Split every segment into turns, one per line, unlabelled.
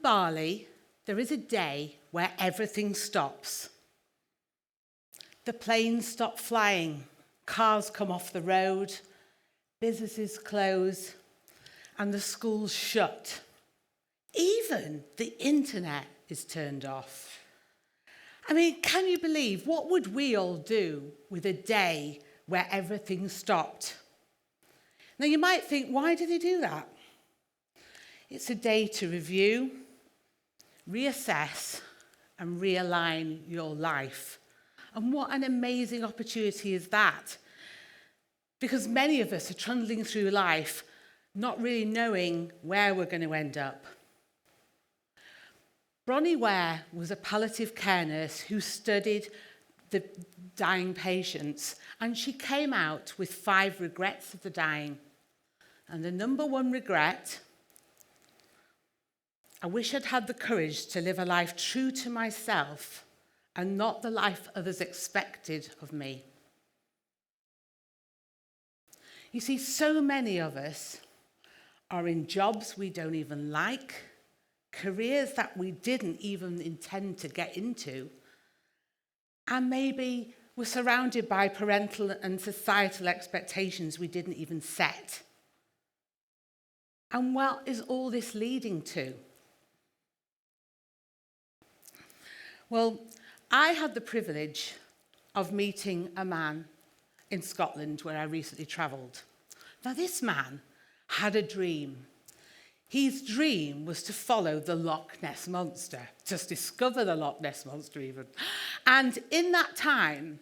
Bali, there is a day where everything stops. The planes stop flying, cars come off the road, businesses close, and the schools shut. Even the internet is turned off. I mean, can you believe what would we all do with a day where everything stopped? Now you might think, why do they do that? It's a day to review, reassess, and realign your life. And what an amazing opportunity is that? Because many of us are trundling through life not really knowing where we're going to end up. Bronnie Ware was a palliative care nurse who studied the dying patients, and she came out with 5 regrets of the dying. And the number 1 regret: I wish I'd had the courage to live a life true to myself and not the life others expected of me. You see, so many of us are in jobs we don't even like, careers that we didn't even intend to get into, and maybe we're surrounded by parental and societal expectations we didn't even set. And what is all this leading to? Well, I had the privilege of meeting a man in Scotland where I recently travelled. Now, this man had a dream. His dream was to follow the Loch Ness Monster, just discover the Loch Ness Monster even. And in that time,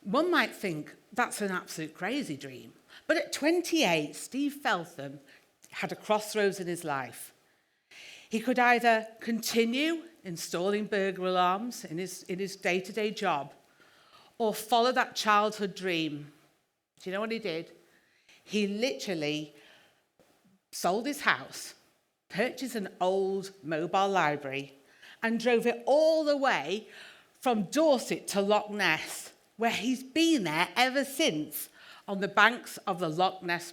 one might think that's an absolute crazy dream. But at 28, Steve Feltham had a crossroads in his life. He could either continue installing burglar alarms in his day-to-day job, or follow that childhood dream. Do you know what he did? He literally sold his house, purchased an old mobile library, and drove it all the way from Dorset to Loch Ness, where he's been there ever since, on the banks of the Loch Ness.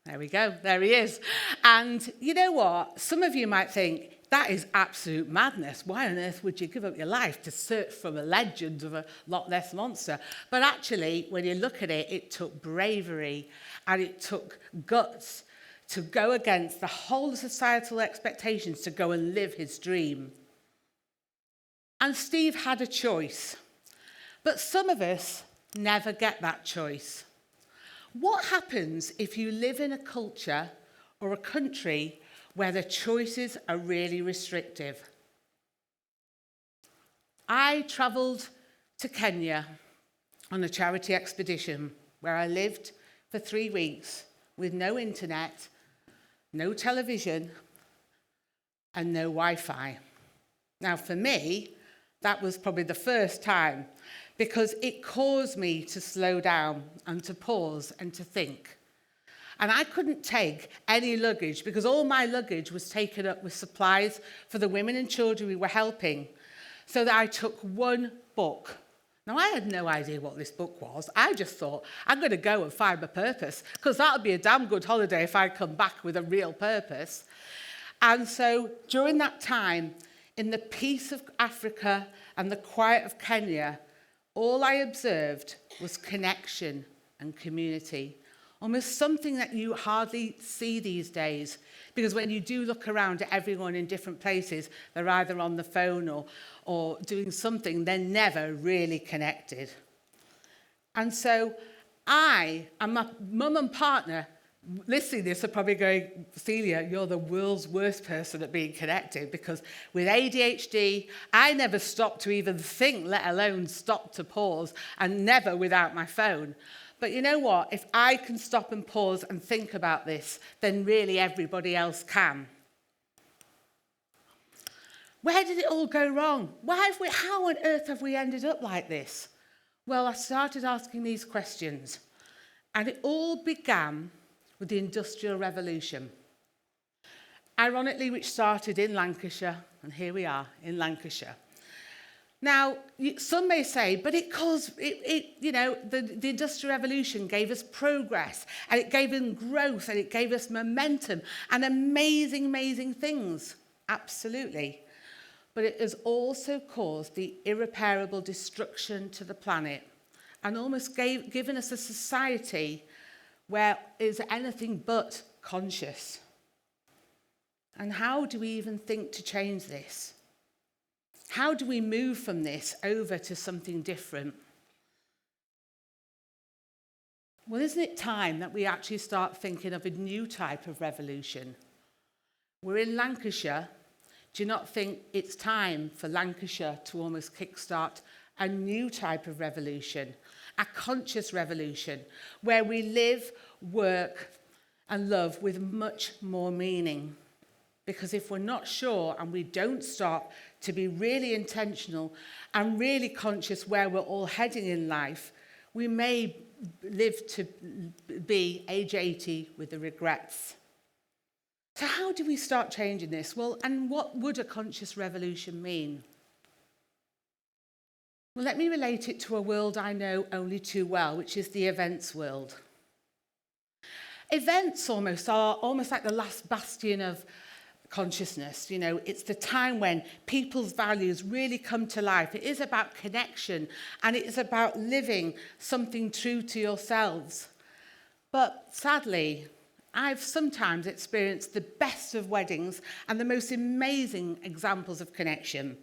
There we go, there he is. And you know what? Some of you might think, that is absolute madness. Why on earth would you give up your life to search for a legend of a Loch Ness Monster? But actually, when you look at it, it took bravery and it took guts to go against the whole societal expectations to go and live his dream. And Steve had a choice. But some of us never get that choice. What happens if you live in a culture or a country where the choices are really restrictive? I travelled to Kenya on a charity expedition where I lived for 3 weeks with no internet, no television, and no Wi-Fi. Now, for me, that was probably the first time, because it caused me to slow down and to pause and to think. And I couldn't take any luggage because all my luggage was taken up with supplies for the women and children we were helping. So that I took 1 book. Now, I had no idea what this book was. I just thought, I'm going to go and find my purpose, because that would be a damn good holiday if I come back with a real purpose. And so during that time, in the peace of Africa and the quiet of Kenya, all I observed was connection and community. Almost something that you hardly see these days, because when you do look around at everyone in different places, they're either on the phone or doing something, they're never really connected. And so I and my mum and partner, listening to this, are probably going, Celia, you're the world's worst person at being connected, because with ADHD, I never stopped to even think, let alone stop to pause, and never without my phone. But you know what? If I can stop and pause and think about this, then really everybody else can. Where did it all go wrong? How on earth have we ended up like this? Well, I started asking these questions, and it all began with the Industrial Revolution. Ironically, which started in Lancashire, and here we are in Lancashire. Now, some may say, but the Industrial Revolution gave us progress, and it gave us growth, and it gave us momentum, and amazing, amazing things. Absolutely. But it has also caused the irreparable destruction to the planet, and almost given us a society where is anything but conscious. And how do we even think to change this? How do we move from this over to something different? Well, isn't it time that we actually start thinking of a new type of revolution? We're in Lancashire. Do you not think it's time for Lancashire to almost kickstart a new type of revolution, a conscious revolution, where we live, work, and love with much more meaning? Because if we're not sure and we don't start to be really intentional and really conscious where we're all heading in life, we may live to be age 80 with the regrets. So how do we start changing this? Well, and what would a conscious revolution mean? Well, let me relate it to a world I know only too well, which is the events world. Events are almost like the last bastion of consciousness. It's the time when people's values really come to life. It is about connection, and it is about living something true to yourselves. But sadly, I've sometimes experienced the best of weddings and the most amazing examples of connection.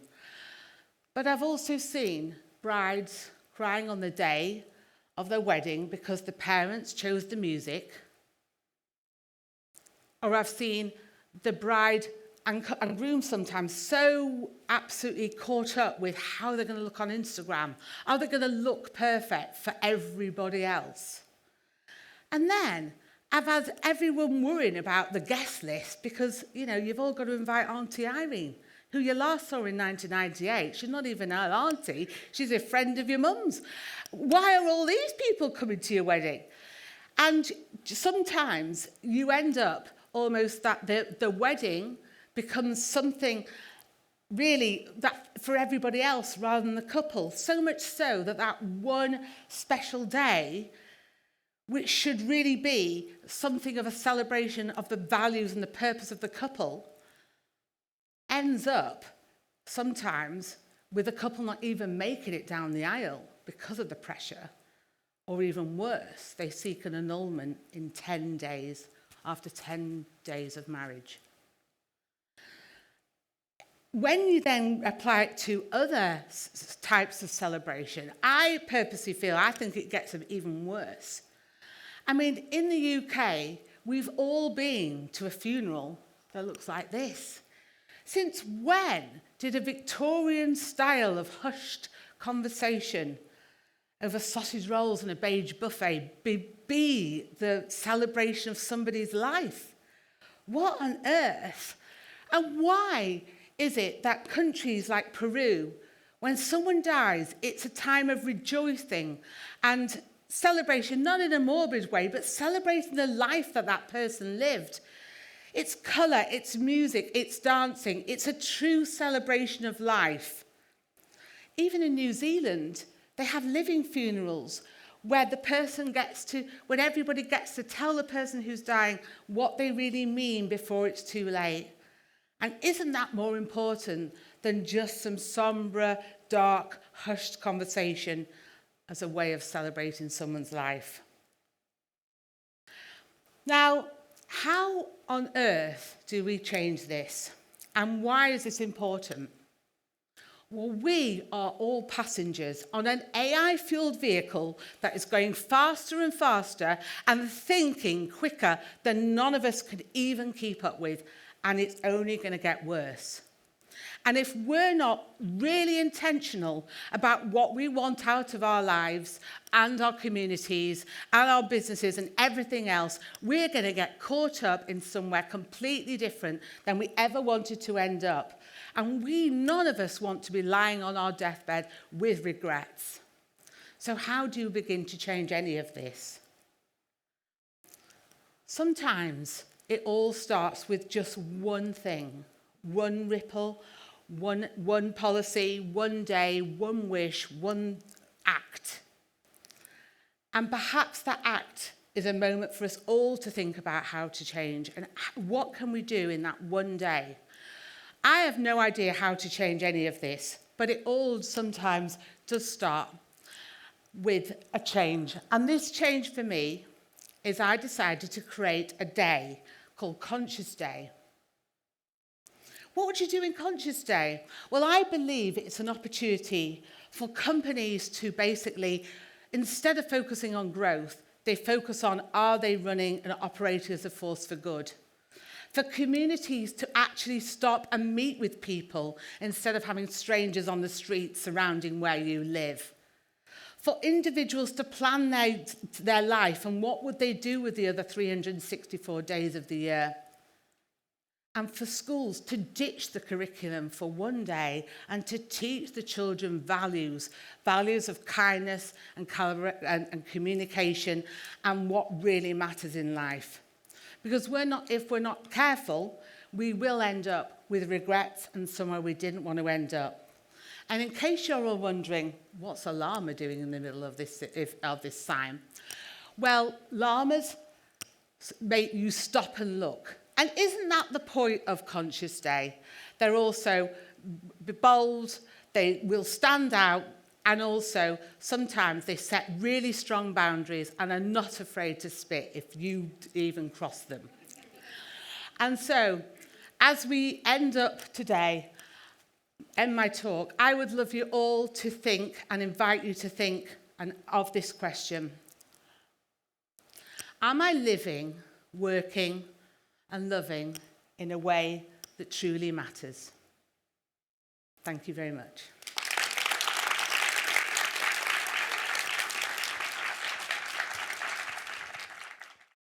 But I've also seen brides crying on the day of their wedding because the parents chose the music. Or I've seen the bride and groom sometimes so absolutely caught up with how they're going to look on Instagram, how they're going to look perfect for everybody else. And then I've had everyone worrying about the guest list because, you've all got to invite Auntie Irene, who you last saw in 1998. She's not even our auntie, she's a friend of your mum's. Why are all these people coming to your wedding? And sometimes you end up almost that the wedding becomes something really that for everybody else rather than the couple. So much so that one special day, which should really be something of a celebration of the values and the purpose of the couple, ends up sometimes with the couple not even making it down the aisle because of the pressure. Or even worse, they seek an annulment in 10 days after 10 days of marriage. When you then apply it to other types of celebration, I think it gets even worse. I mean, in the UK, we've all been to a funeral that looks like this. Since when did a Victorian style of hushed conversation over sausage rolls and a beige buffet be the celebration of somebody's life? What on earth? And why is it that countries like Peru, when someone dies, it's a time of rejoicing and celebration, not in a morbid way, but celebrating the life that person lived? It's colour, it's music, it's dancing. It's a true celebration of life. Even in New Zealand, they have living funerals where when everybody gets to tell the person who's dying what they really mean before it's too late. And isn't that more important than just some sombre, dark, hushed conversation as a way of celebrating someone's life? Now, how on earth do we change this? And why is this important? Well, we are all passengers on an AI-fueled vehicle that is going faster and faster and thinking quicker than none of us could even keep up with, and it's only going to get worse. And if we're not really intentional about what we want out of our lives and our communities and our businesses and everything else, we're going to get caught up in somewhere completely different than we ever wanted to end up. And none of us want to be lying on our deathbed with regrets. So how do you begin to change any of this? Sometimes it all starts with just one thing, one ripple, one policy, one day, one wish, one act. And perhaps that act is a moment for us all to think about how to change and what can we do in that one day. I have no idea how to change any of this, but it all sometimes does start with a change. And this change for me is I decided to create a day called Conscious Day. What would you do in Conscious Day? Well, I believe it's an opportunity for companies to basically, instead of focusing on growth, they focus on, are they running and operating as a force for good? For communities to actually stop and meet with people instead of having strangers on the street surrounding where you live. For individuals to plan their life and what would they do with the other 364 days of the year. And for schools to ditch the curriculum for one day and to teach the children values of kindness and communication and what really matters in life. Because if we're not careful, we will end up with regrets and somewhere we didn't want to end up. And in case you're all wondering, what's a llama doing in the middle of this sign? Well, llamas make you stop and look. And isn't that the point of Conscious Day? They're also bold, they will stand out, and also sometimes they set really strong boundaries and are not afraid to spit if you even cross them. And so, as we end my talk, I would love you all to think and invite you to think of this question. Am I living, working, and loving in a way that truly matters? Thank you very much.